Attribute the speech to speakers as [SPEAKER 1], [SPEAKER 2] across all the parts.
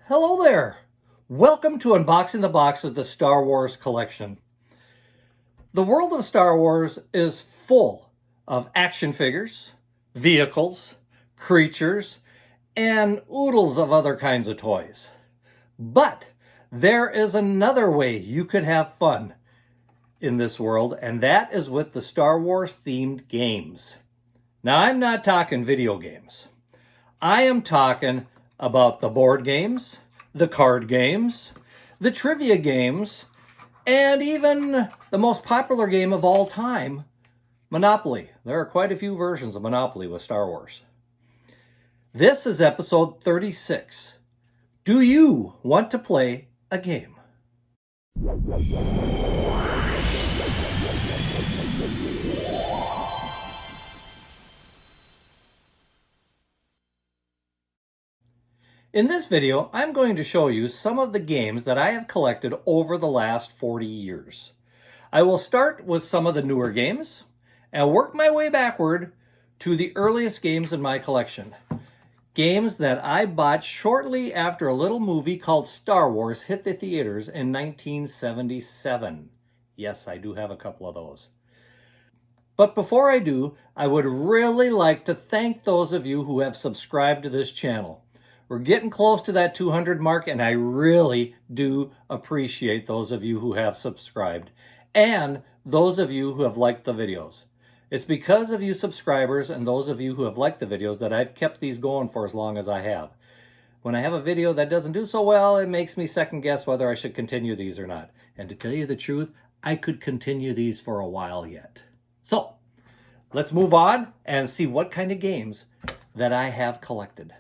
[SPEAKER 1] Hello there! Welcome to Unboxing the Box of the Star Wars collection. The world of Star Wars is full of action figures, vehicles, creatures, and oodles of other kinds of toys. But there is another way you could have fun in this world, and that is with the Star Wars themed games. Now, I'm not talking video games. I am talking about the board games, the card games, the trivia games, and even the most popular game of all time, Monopoly. There are quite a few versions of Monopoly with Star Wars. This is episode 36. Do you want to play a game? In this video, I'm going to show you some of the games that I have collected over the last 40 years. I will start with some of the newer games and work my way backward to the earliest games in my collection. Games that I bought shortly after a little movie called Star Wars hit the theaters in 1977. Yes, I do have a couple of those. But before I do, I would really like to thank those of you who have subscribed to this channel. We're getting close to that 200 mark, and I really do appreciate those of you who have subscribed and those of you who have liked the videos. It's because of you subscribers and those of you who have liked the videos that I've kept these going for as long as I have. When I have a video that doesn't do so well, it makes me second guess whether I should continue these or not. And to tell you the truth, I could continue these for a while yet. So, let's move on and see what kind of games that I have collected.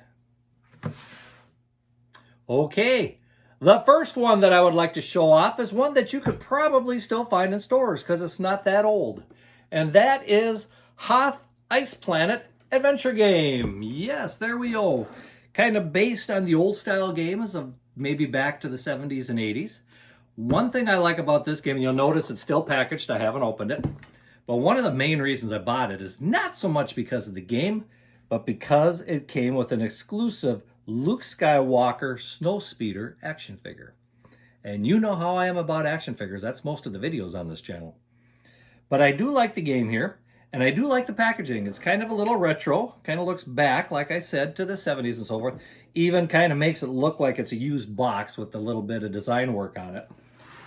[SPEAKER 1] Okay, the first one that I would like to show off is one that you could probably still find in stores because it's not that old. And that is Hoth Ice Planet Adventure Game. Yes, there we go. Kind of based on the old style games of maybe back to the 70s and 80s. One thing I like about this game, you'll notice it's still packaged. I haven't opened it. But one of the main reasons I bought it is not so much because of the game, but because it came with an exclusive Luke Skywalker Snowspeeder action figure. And you know how I am about action figures. That's most of the videos on this channel. But I do like the game here, and I do like the packaging. It's kind of a little retro, kind of looks back, like I said, to the 70s and so forth. Even kind of makes it look like it's a used box with a little bit of design work on it.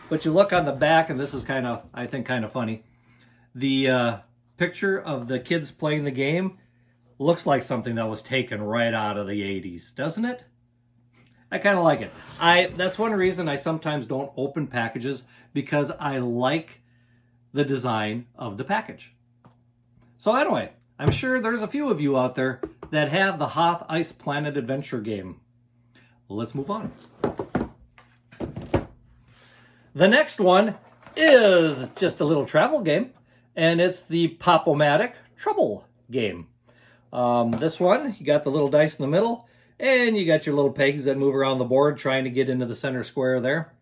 [SPEAKER 1] But you look on the back, and this is kind of, I think, kind of funny. The picture of the kids playing the game looks like something that was taken right out of the 80s, doesn't it? I kind of like it. That's one reason I sometimes don't open packages, because I like the design of the package. So anyway, I'm sure there's a few of you out there that have the Hoth Ice Planet Adventure game. Let's move on. The next one is just a little travel game, and it's the Popomatic Trouble game. This one, you got the little dice in the middle, and you got your little pegs that move around the board trying to get into the center square there.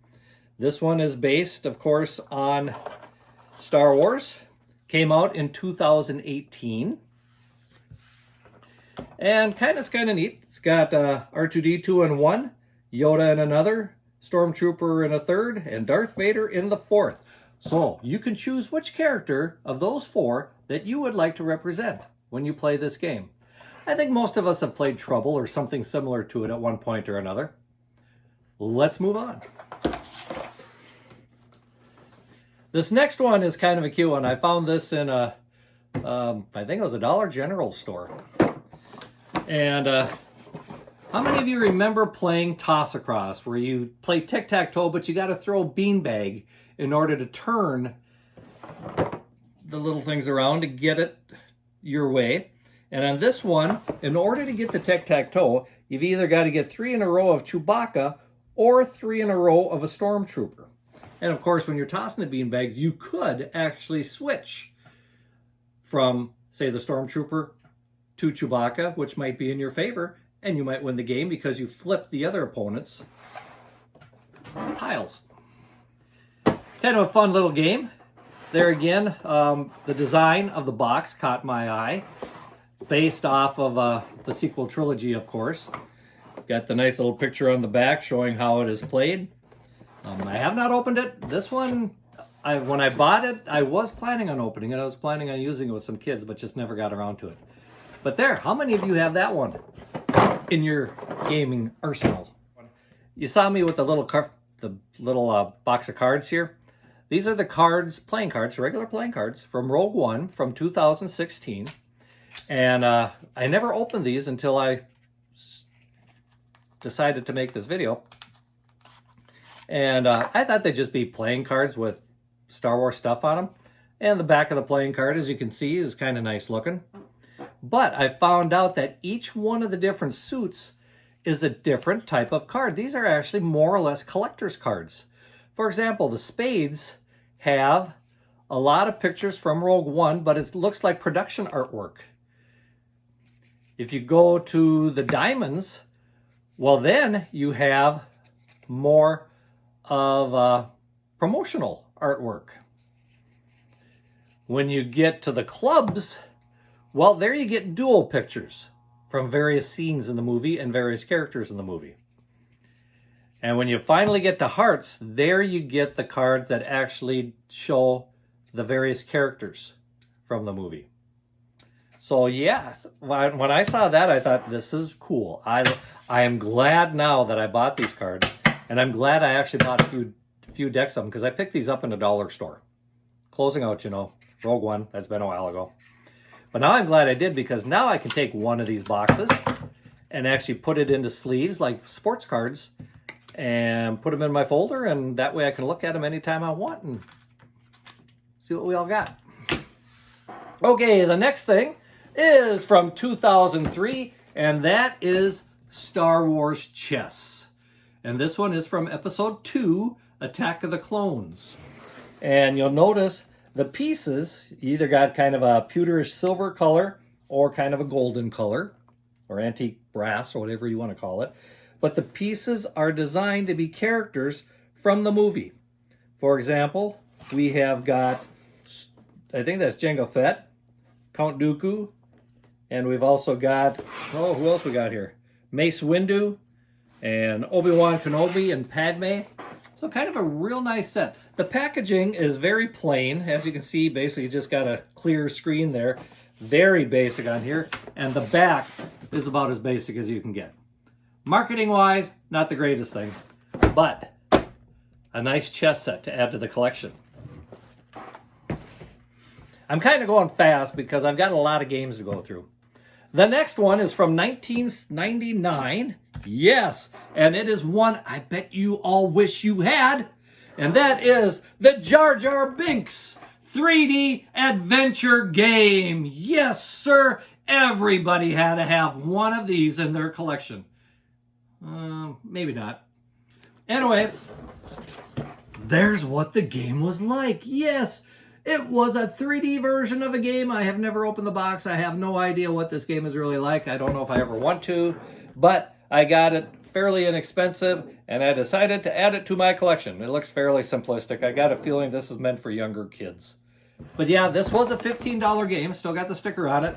[SPEAKER 1] This one is based, of course, on Star Wars. Came out in 2018. And it's kind of neat. It's got R2-D2 in one, Yoda in another, Stormtrooper in a third, and Darth Vader in the fourth. So you can choose which character of those four that you would like to represent when you play this game. I think most of us have played Trouble or something similar to it at one point or another. Let's move on. This next one is kind of a cute one. I found this in I think it was a Dollar General store. And how many of you remember playing Toss Across, where you play tic-tac-toe, but you got to throw a beanbag in order to turn the little things around to get it your way? And on this one, in order to get the tic-tac-toe, you've either got to get 3 in a row of Chewbacca or 3 in a row of a Stormtrooper. And of course, when you're tossing the beanbags, you could actually switch from, say, the Stormtrooper to Chewbacca, which might be in your favor, and you might win the game because you flipped the other opponent's tiles. Kind of a fun little game. There again, the design of the box caught my eye. Based off of the sequel Trilogy, of course. Got the nice little picture on the back showing how it is played. I have not opened it. This one, when I bought it, I was planning on opening it. I was planning on using it with some kids, but just never got around to it. But there, how many of you have that one in your gaming arsenal? You saw me with the little box of cards here. These are the cards, playing cards, regular playing cards from Rogue One from 2016. And I never opened these until I decided to make this video. And I thought they'd just be playing cards with Star Wars stuff on them. And the back of the playing card, as you can see, is kind of nice looking. But I found out that each one of the different suits is a different type of card. These are actually more or less collector's cards. For example, the spades have a lot of pictures from Rogue One, but it looks like production artwork. If you go to the diamonds, well, then you have more of promotional artwork. When you get to the clubs, well, there you get dual pictures from various scenes in the movie and various characters in the movie. And when you finally get to hearts, there you get the cards that actually show the various characters from the movie. So yeah, when I saw that, I thought, this is cool. I am glad now that I bought these cards, and I'm glad I actually bought a few decks of them, because I picked these up in a dollar store. Closing out, you know, Rogue One, that's been a while ago. But now I'm glad I did, because now I can take one of these boxes and actually put it into sleeves like sports cards and put them in my folder, and that way I can look at them anytime I want and see what we all got. Okay, the next thing is from 2003, and that is Star Wars chess. And this one is from Episode 2, Attack of the Clones. And you'll notice the pieces either got kind of a pewterish silver color or kind of a golden color, or antique brass, or whatever you want to call it. But the pieces are designed to be characters from the movie. For example, we have got, I think that's Jango Fett, Count Dooku, and we've also got, oh, who else we got here? Mace Windu, and Obi-Wan Kenobi, and Padme. So kind of a real nice set. The packaging is very plain. As you can see, basically you just got a clear screen there. Very basic on here. And the back is about as basic as you can get. Marketing-wise, not the greatest thing, but a nice chess set to add to the collection. I'm kind of going fast because I've got a lot of games to go through. The next one is from 1999. Yes, and it is one I bet you all wish you had. And that is the Jar Binks 3D adventure game. Yes, sir. Everybody had to have one of these in their collection. Maybe not. Anyway, there's what the game was like. Yes, it was a 3D version of a game. I have never opened the box. I have no idea what this game is really like. I don't know if I ever want to, but I got it fairly inexpensive, and I decided to add it to my collection. It looks fairly simplistic. I got a feeling this is meant for younger kids. But yeah, this was a $15 game. Still got the sticker on it.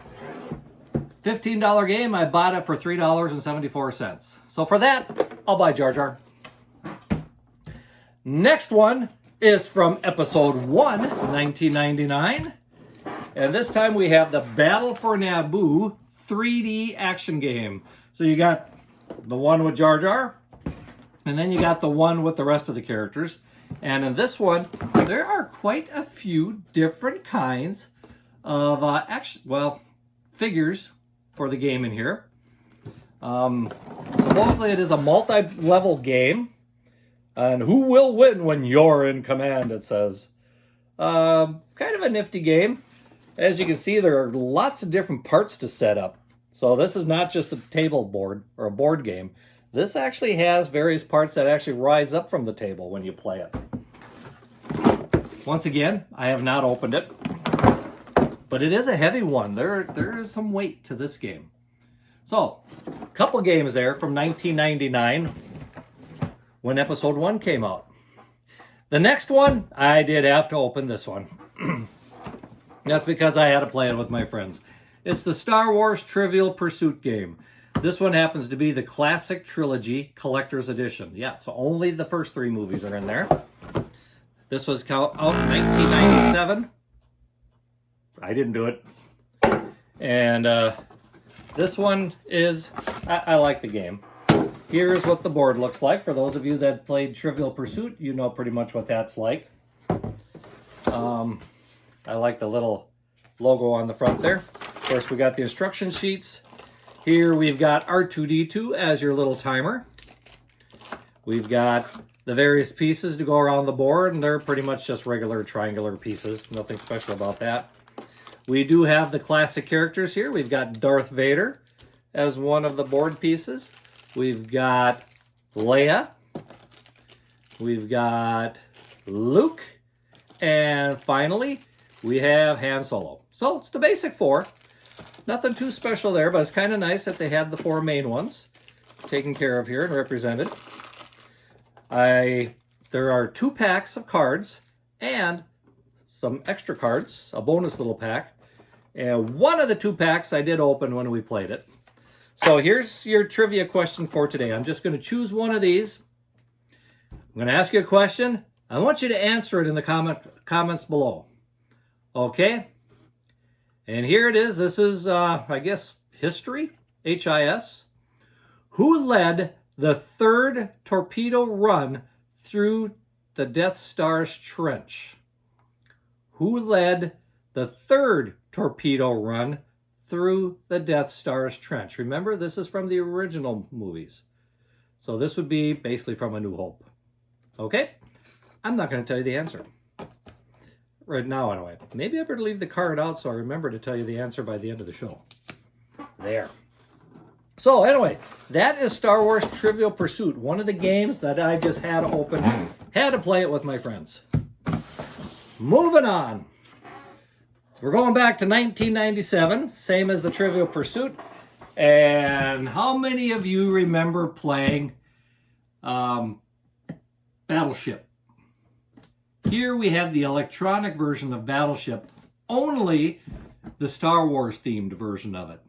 [SPEAKER 1] $15 game. I bought it for $3.74. So for that, I'll buy Jar Jar. Next one is from Episode 1, 1999. And this time we have the Battle for Naboo 3D action game. So you got the one with Jar Jar, and then you got the one with the rest of the characters. And in this one, there are quite a few different kinds of figures for the game in here. Supposedly it is a multi-level game. And who will win when you're in command, it says. Kind of a nifty game. As you can see, there are lots of different parts to set up. So this is not just a table board or a board game. This actually has various parts that actually rise up from the table when you play it. Once again, I have not opened it, but it is a heavy one. There is some weight to this game. So, a couple games there from 1999 when Episode 1 came out. The next one, I did have to open this one. That's because I had to play it with my friends. It's the Star Wars Trivial Pursuit game. This one happens to be the Classic Trilogy Collector's Edition. Yeah, so only the first 3 movies are in there. This was out in 1997. I didn't do it. And this one is, I like the game. Here's what the board looks like. For those of you that played Trivial Pursuit, you know pretty much what that's like. I like the little logo on the front there. Of course, we got the instruction sheets. Here we've got R2-D2 as your little timer. We've got the various pieces to go around the board, and they're pretty much just regular triangular pieces. Nothing special about that. We do have the classic characters here. We've got Darth Vader as one of the board pieces. We've got Leia. We've got Luke. And finally, we have Han Solo. So it's the basic 4. Nothing too special there, but it's kind of nice that they had the 4 main ones taken care of here and represented. There are 2 packs of cards and some extra cards, a bonus little pack. And one of the 2 packs I did open when we played it. So here's your trivia question for today. I'm just going to choose one of these. I'm going to ask you a question. I want you to answer it in the comments below. Okay? And here it is. This is, I guess, history, HIS. Who led the 3rd torpedo run through the Death Star's trench? Who led the 3rd torpedo run through the Death Star's trench? Remember, this is from the original movies. So this would be basically from A New Hope. Okay? I'm not going to tell you the answer. Right now, anyway. Maybe I better leave the card out so I remember to tell you the answer by the end of the show. There. So anyway, that is Star Wars Trivial Pursuit. One of the games that I just had to open. Had to play it with my friends. Moving on. We're going back to 1997. Same as the Trivial Pursuit. And how many of you remember playing Battleship? Here we have the electronic version of Battleship, only the Star Wars themed version of it.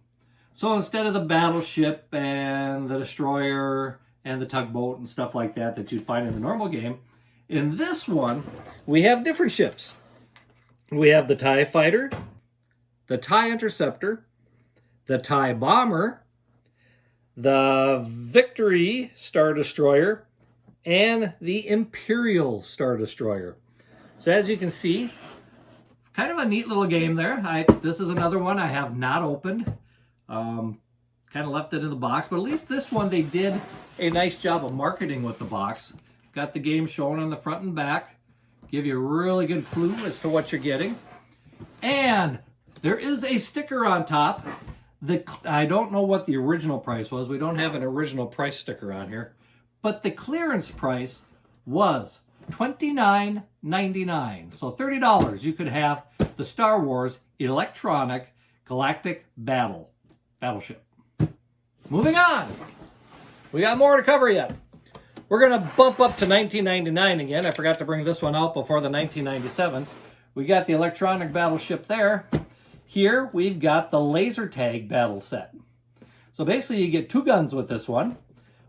[SPEAKER 1] So instead of the battleship and the destroyer and the tugboat and stuff like that that you'd find in the normal game, in this one we have different ships. We have the TIE Fighter, the TIE Interceptor, the TIE Bomber, the Victory Star Destroyer, and the Imperial Star Destroyer. So as you can see, kind of a neat little game there. This is another one I have not opened. Kind of left it in the box, but at least this one they did a nice job of marketing with the box. Got the game shown on the front and back. Give you a really good clue as to what you're getting. And there is a sticker on top. I don't know what the original price was. We don't have an original price sticker on here. But the clearance price was $29.99. So $30, you could have the Star Wars Electronic Galactic Battleship. Moving on. We got more to cover yet. We're going to bump up to 1999 again. I forgot to bring this one out before the 1997s. We got the Electronic Battleship there. Here we've got the laser tag battle set. So basically you get 2 guns with this one.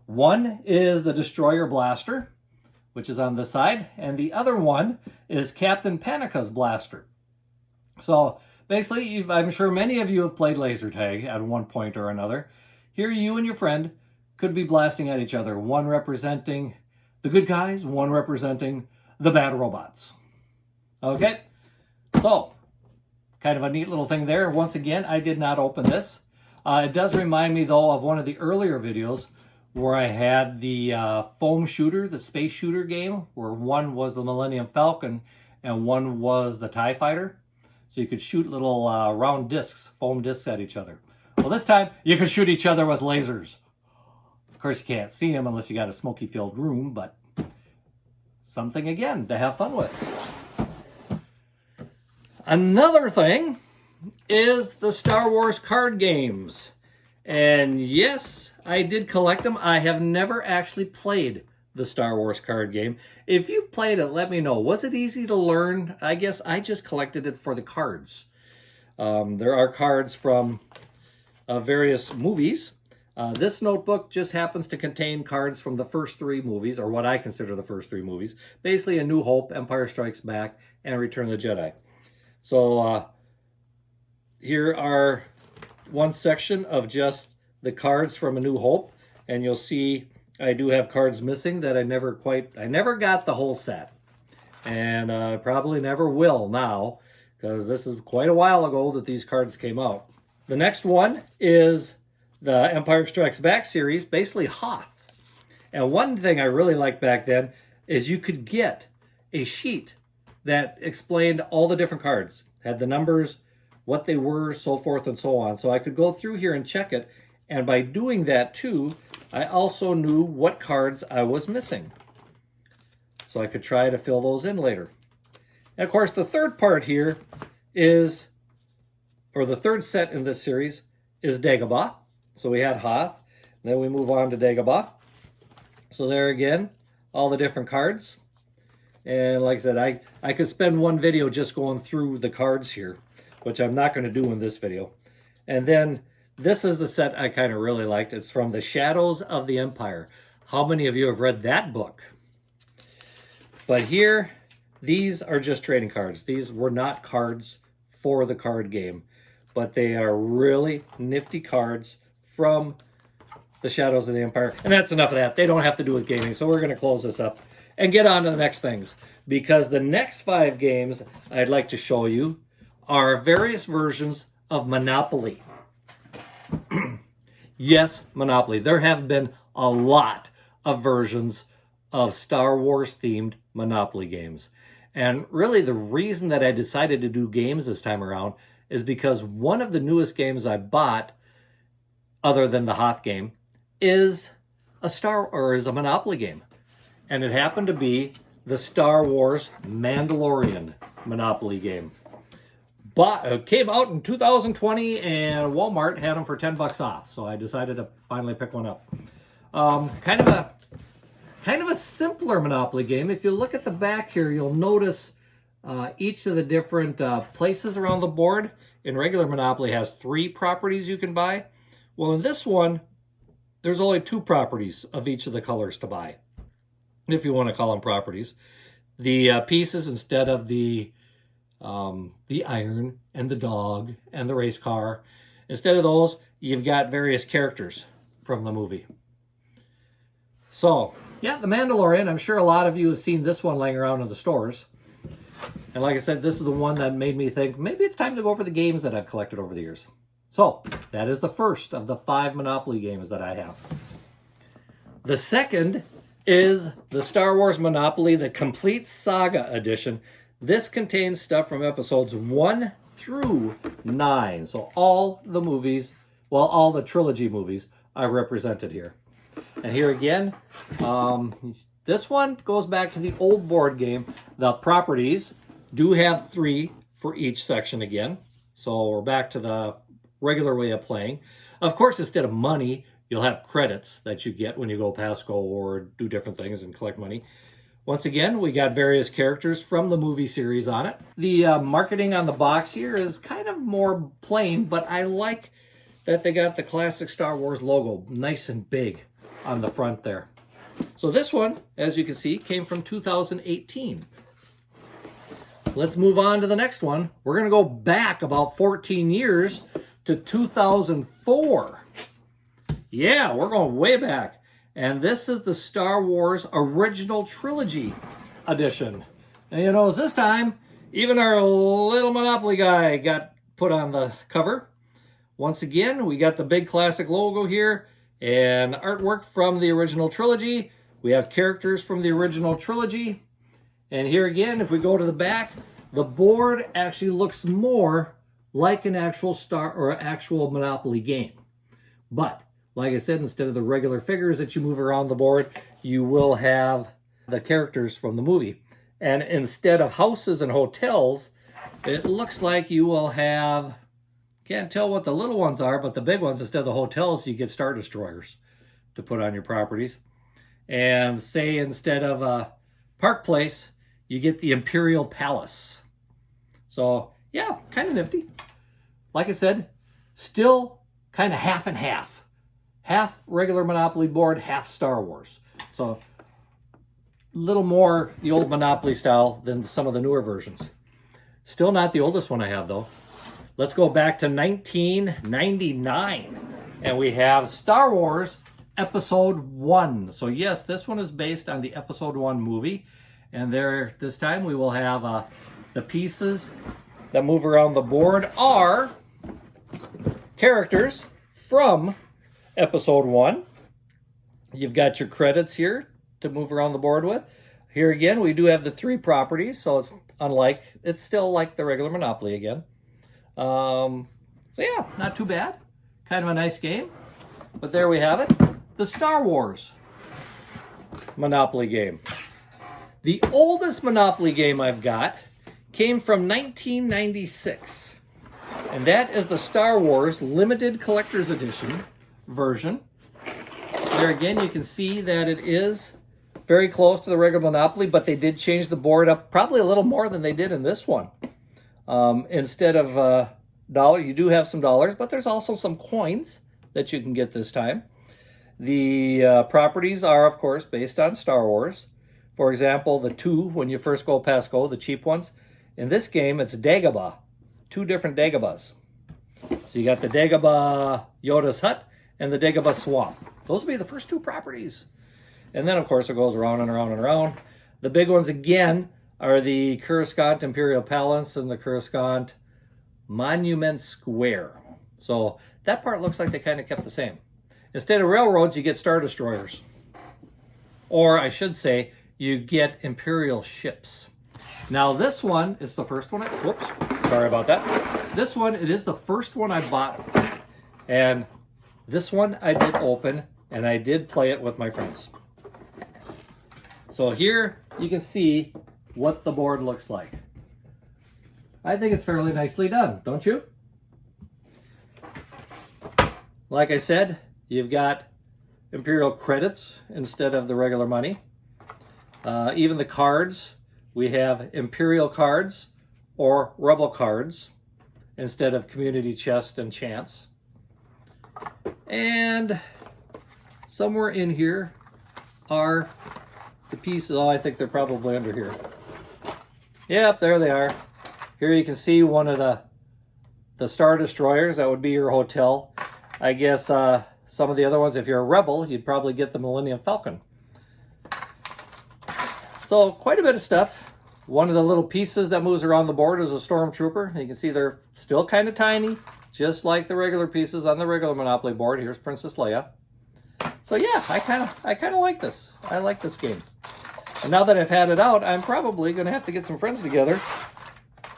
[SPEAKER 1] One is the Destroyer Blaster, which is on this side, and the other one is Captain Panica's blaster. So basically, I'm sure many of you have played laser tag at one point or another. Here you and your friend could be blasting at each other, one representing the good guys, one representing the bad robots. Okay, so kind of a neat little thing there. Once again, I did not open this. It does remind me, though, of one of the earlier videos where I had the foam shooter, the space shooter game, where one was the Millennium Falcon and one was the TIE Fighter. So you could shoot little round discs, foam discs at each other. Well, this time you can shoot each other with lasers. Of course, you can't see them unless you got a smoky-filled room, but something, again, to have fun with. Another thing is the Star Wars card games. And yes, I did collect them. I have never actually played the Star Wars card game. If you've played it, let me know. Was it easy to learn? I guess I just collected it for the cards. There are cards from various movies. This notebook just happens to contain cards from the first 3 movies, or what I consider the first 3 movies. Basically, A New Hope, Empire Strikes Back, and Return of the Jedi. So here are one section of just the cards from A New Hope, and you'll see I do have cards missing that I never got the whole set, and I probably never will now, because this is quite a while ago that these cards came out. The next one is the Empire Strikes Back series, basically Hoth. And one thing I really liked back then is you could get a sheet that explained all the different cards, had the numbers, what they were, so forth and so on. So I could go through here and check it, and by doing that too, I also knew what cards I was missing. So I could try to fill those in later. And of course, the third part here is, or the third set in this series, is Dagobah. So we had Hoth, then we move on to Dagobah. So there again, all the different cards. And like I said, I could spend one video just going through the cards here, which I'm not going to do in this video. And then this is the set I kind of really liked. It's from The Shadows of the Empire. How many of you have read that book? But here, these are just trading cards. These were not cards for the card game, but they are really nifty cards from The Shadows of the Empire. And that's enough of that. They don't have to do with gaming, so we're going to close this up and get on to the next things, because the next 5 games I'd like to show you are various versions of Monopoly. Yes, Monopoly. There have been a lot of versions of Star Wars themed Monopoly games. And really the reason that I decided to do games this time around is because one of the newest games I bought, other than the Hoth game, is a Monopoly game. And it happened to be the Star Wars Mandalorian Monopoly game. But it came out in 2020, and Walmart had them for $10 off. So I decided to finally pick one up. Kind of a simpler Monopoly game. If you look at the back here, you'll notice each of the different places around the board. In regular Monopoly has 3 properties you can buy. Well, in this one, there's only 2 properties of each of the colors to buy, if you want to call them properties. The pieces, instead of the iron and the dog and the race car, instead of those, you've got various characters from the movie. So, yeah, The Mandalorian. I'm sure a lot of you have seen this one laying around in the stores. And like I said, this is the one that made me think maybe it's time to go for the games that I've collected over the years. So, that is the first of the 5 Monopoly games that I have. The second is the Star Wars Monopoly, the Complete Saga Edition. This contains stuff from episodes 1 through 9. So all the movies, well, all the trilogy movies are represented here. And here again, this one goes back to the old board game. The properties do have 3 for each section again. So we're back to the regular way of playing. Of course, instead of money, you'll have credits that you get when you go past go or do different things and collect money. Once again, we got various characters from the movie series on it. The marketing on the box here is kind of more plain, but I like that they got the classic Star Wars logo nice and big on the front there. So this one, as you can see, came from 2018. Let's move on to the next one. We're going to go back about 14 years to 2004. Yeah, we're going way back. And this is the Star Wars Original Trilogy Edition. And you know, this time, even our little Monopoly guy got put on the cover. Once again, we got the big classic logo here and artwork from the original trilogy. We have characters from the original trilogy. And here again, if we go to the back, the board actually looks more like an actual actual Monopoly game. But like I said, instead of the regular figures that you move around the board, you will have the characters from the movie. And instead of houses and hotels, it looks like you will have, can't tell what the little ones are, but the big ones, instead of the hotels, you get Star Destroyers to put on your properties. And say instead of a Park Place, you get the Imperial Palace. So yeah, kind of nifty. like I said, still kind of half and half. Half regular Monopoly board, half Star Wars. So a little more the old Monopoly style than some of the newer versions. Still not the oldest one I have, though. Let's go back to 1999. And we have Star Wars Episode 1. So yes, this one is based on the Episode 1 movie. And there, this time we will have the pieces that move around the board are characters from Episode 1. You've got your credits here to move around the board with. Here again, we do have the 3 properties, so it's still like the regular Monopoly again. So yeah, not too bad. Kind of a nice game. But there we have it. The Star Wars Monopoly game. The oldest Monopoly game I've got came from 1996. And that is the Star Wars Limited Collector's Edition version. There again, you can see that it is very close to the regular Monopoly, but they did change the board up probably a little more than they did in this one. Instead of dollar, you do have some dollars, but there's also some coins that you can get this time. The properties are, of course, based on Star Wars. For example, the 2, when you first go past go, the cheap ones. In this game, it's Dagobah. 2 different Dagobahs. So you got the Dagobah Yoda's Hut and the Dagobah Swamp. Those will be the first 2 properties. And then, of course, it goes around and around and around. The big ones, again, are the Coruscant Imperial Palace and the Coruscant Monument Square. So that part looks like they kind of kept the same. Instead of railroads, you get Star Destroyers. Or, I should say, you get Imperial ships. Now, this one is the first one. Whoops, sorry about that. This one, it is the first one I bought. And this one I did open, and I did play it with my friends. So here you can see what the board looks like. I think it's fairly nicely done, don't you? Like I said, you've got Imperial credits instead of the regular money. Even the cards, we have Imperial cards or Rebel cards instead of Community Chest and Chance. And somewhere in here are the pieces. Oh, I think they're probably under here. Yep, there they are. Here you can see one of the Star Destroyers. That would be your hotel. I guess some of the other ones, if you're a Rebel, you'd probably get the Millennium Falcon. So quite a bit of stuff. One of the little pieces that moves around the board is a Stormtrooper. You can see they're still kind of tiny, just like the regular pieces on the regular Monopoly board. Here's Princess Leia. So yeah, I kind of like this. I like this game. And now that I've had it out, I'm probably going to have to get some friends together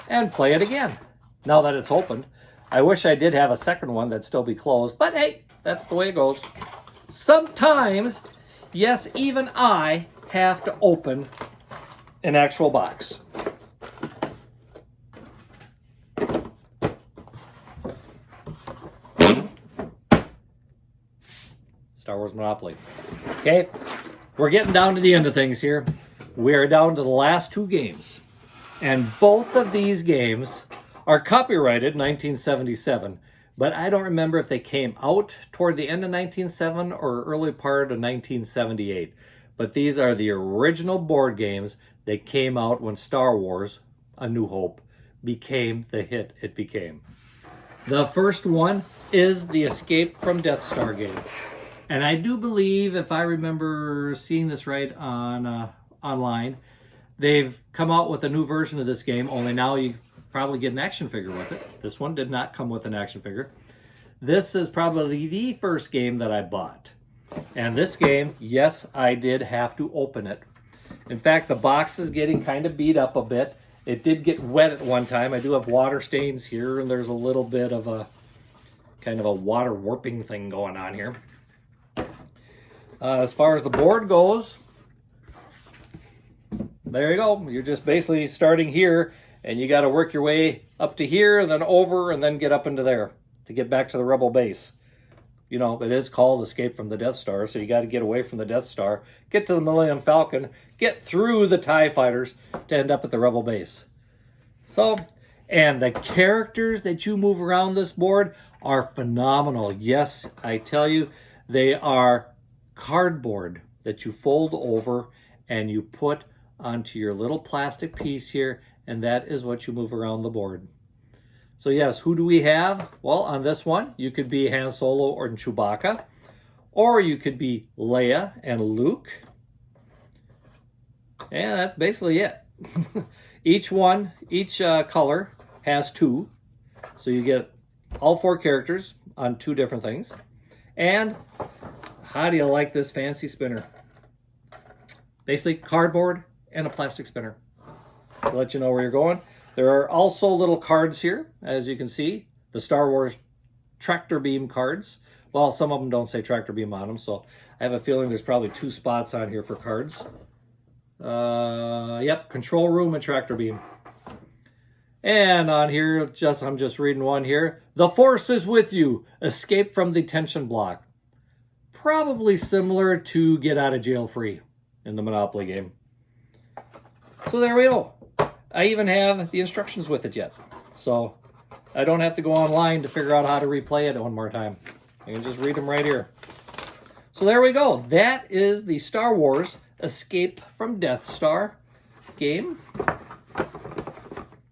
[SPEAKER 1] and play it again. Now that it's opened. I wish I did have a second one that'd still be closed, but hey, that's the way it goes. Sometimes, yes, even I have to open an actual box. Star Wars Monopoly. Okay, we're getting down to the end of things here. We are down to the last 2 games. And both of these games are copyrighted 1977, but I don't remember if they came out toward the end of 1977 or early part of 1978. But these are the original board games that came out when Star Wars, A New Hope, became the hit it became. The first one is the Escape from Death Star game. And I do believe, if I remember seeing this right on online, they've come out with a new version of this game, only now you probably get an action figure with it. This one did not come with an action figure. This is probably the first game that I bought. And this game, yes, I did have to open it. In fact, the box is getting kind of beat up a bit. It did get wet at one time. I do have water stains here, and there's a little bit of a kind of a water warping thing going on here. As far as the board goes, there you go. You're just basically starting here, and you got to work your way up to here, and then over, and then get up into there to get back to the Rebel base. You know, it is called Escape from the Death Star, so you got to get away from the Death Star, get to the Millennium Falcon, get through the TIE fighters to end up at the Rebel base. So, And the characters that you move around this board are phenomenal. Yes, I tell you, they are cardboard that you fold over and you put onto your little plastic piece here, and that is what you move around the board. So yes, who do we have? Well, on this one, you could be Han Solo or Chewbacca, or you could be Leia and Luke. And that's basically it. Each color has two. So you get all 4 characters on 2 different things. And how do you like this fancy spinner? Basically cardboard and a plastic spinner. To let you know where you're going. There are also little cards here, as you can see. The Star Wars tractor beam cards. Well, some of them don't say tractor beam on them, so I have a feeling there's probably 2 spots on here for cards. Yep, control room and tractor beam. And on here, I'm just reading one here. The Force is with you. Escape from the tension block. Probably similar to get out of jail free in the Monopoly game. So there we go. I even have the instructions with it yet. So I don't have to go online to figure out how to replay it one more time. I can just read them right here. So there we go. That is the Star Wars Escape from Death Star game.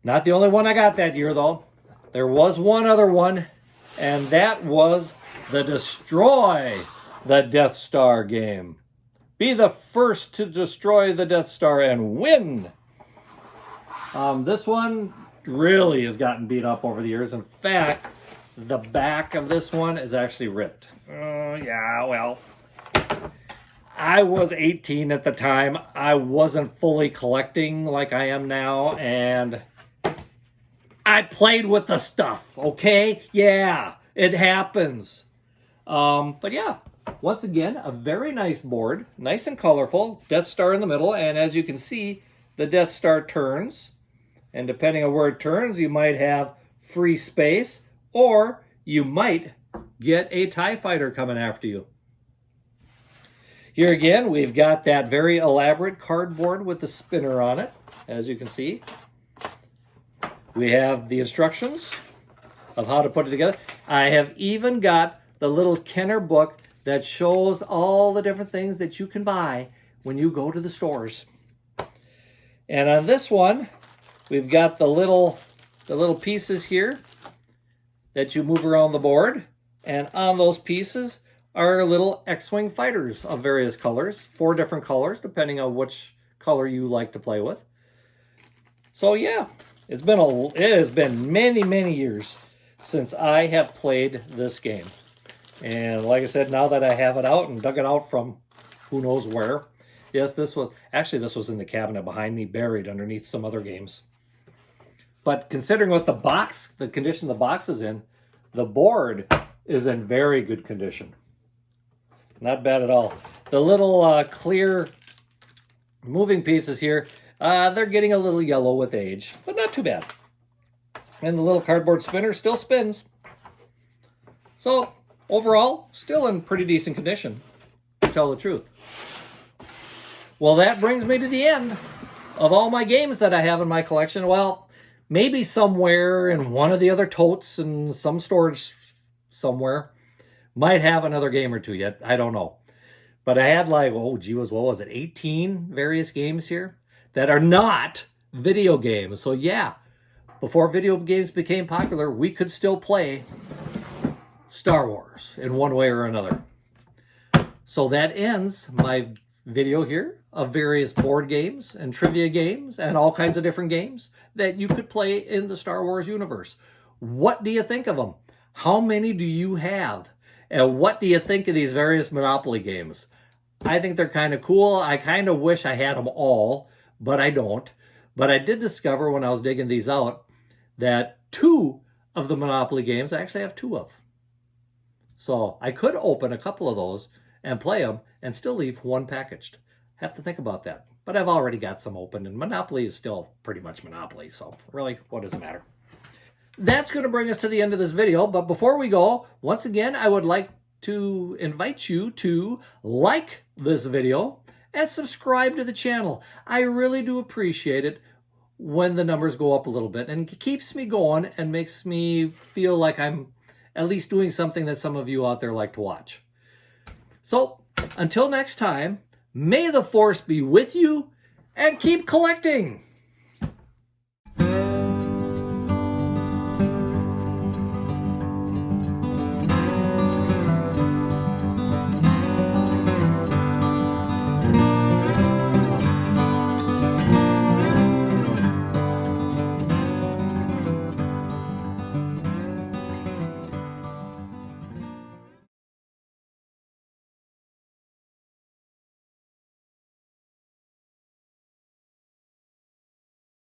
[SPEAKER 1] Not the only one I got that year, though. There was one other one, and that was the Destroy the Death Star game. Be the first to destroy the Death Star and win. This one really has gotten beat up over the years. In fact, the back of this one is actually ripped. Yeah, well, I was 18 at the time. I wasn't fully collecting like I am now, and I played with the stuff, okay? Yeah, it happens. But yeah, once again, a very nice board, nice and colorful, Death Star in the middle, and as you can see, the Death Star turns, and depending on where it turns, you might have free space, or you might get a TIE fighter coming after you. Here again, we've got that very elaborate cardboard with the spinner on it, as you can see. We have the instructions of how to put it together. I have even got the little Kenner book that shows all the different things that you can buy when you go to the stores. And on this one, we've got the little pieces here that you move around the board. And on those pieces are little X-Wing fighters of various colors, 4 different colors, depending on which color you like to play with. So yeah, it has been many, many years since I have played this game. And like I said, now that I have it out and dug it out from who knows where, yes, this was in the cabinet behind me, buried underneath some other games. But considering what the condition the box is in, the board is in very good condition. Not bad at all. The little clear moving pieces here, they're getting a little yellow with age, but not too bad. And the little cardboard spinner still spins. So overall, still in pretty decent condition, to tell the truth. Well, that brings me to the end of all my games that I have in my collection. Well, maybe somewhere in one of the other totes in some storage somewhere, might have another game or two yet. I don't know. But I had like, what was it, 18 various games here that are not video games. So yeah, before video games became popular, we could still play Star Wars in one way or another. So that ends my video here of various board games and trivia games and all kinds of different games that you could play in the Star Wars universe. What do you think of them? How many do you have? And what do you think of these various Monopoly games? I think they're kind of cool. I kind of wish I had them all, but I don't. But I did discover when I was digging these out that 2 of the Monopoly games I actually have 2 of. So I could open a couple of those and play them and still leave one packaged. Have to think about that. But I've already got some open, and Monopoly is still pretty much Monopoly. So really, what does it matter? That's going to bring us to the end of this video. But before we go, once again, I would like to invite you to like this video and subscribe to the channel. I really do appreciate it when the numbers go up a little bit, and it keeps me going and makes me feel like I'm at least doing something that some of you out there like to watch. So until next time, may the force be with you and keep collecting.